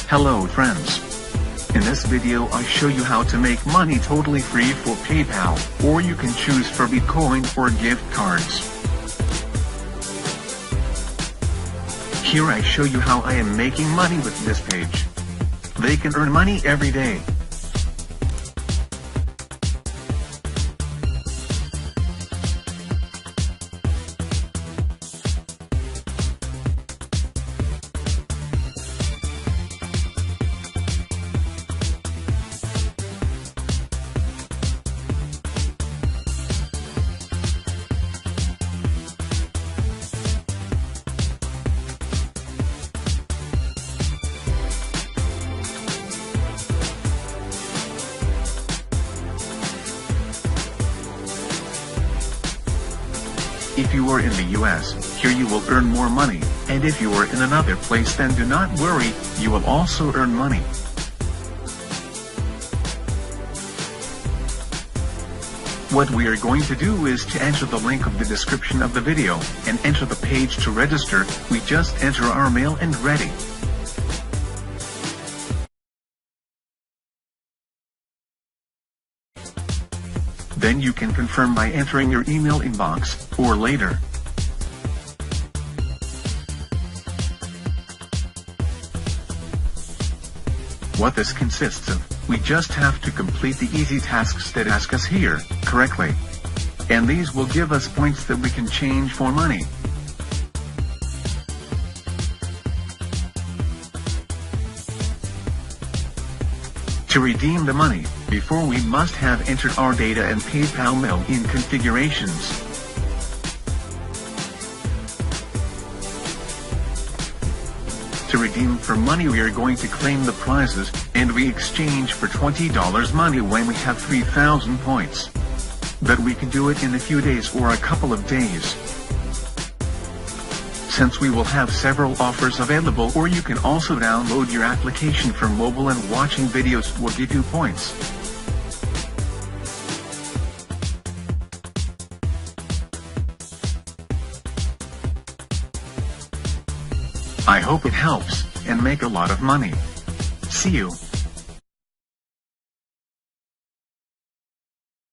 Hello friends. In this video I show you how to make money totally free for PayPal, or you can choose for Bitcoin or gift cards. Here I show you how I am making money with this page. They can earn money every day. If you are in the US, here you will earn more money, and if you are in another place then do not worry, you will also earn money. What we are going to do is to enter the link of the description of the video, and enter the page to register. We just enter our mail and ready. Then you can confirm by entering your email inbox, or later. What this consists of, we just have to complete the easy tasks that ask us here, correctly. And these will give us points that we can change for money. To redeem the money, before we must have entered our data and PayPal mail-in configurations. To redeem for money we are going to claim the prizes, and we exchange for $20 money when we have 3,000 points. But we can do it in a few days or a couple of days. Since we will have several offers available, or you can also download your application for mobile and watching videos will give you points. I hope it helps, and make a lot of money. See you.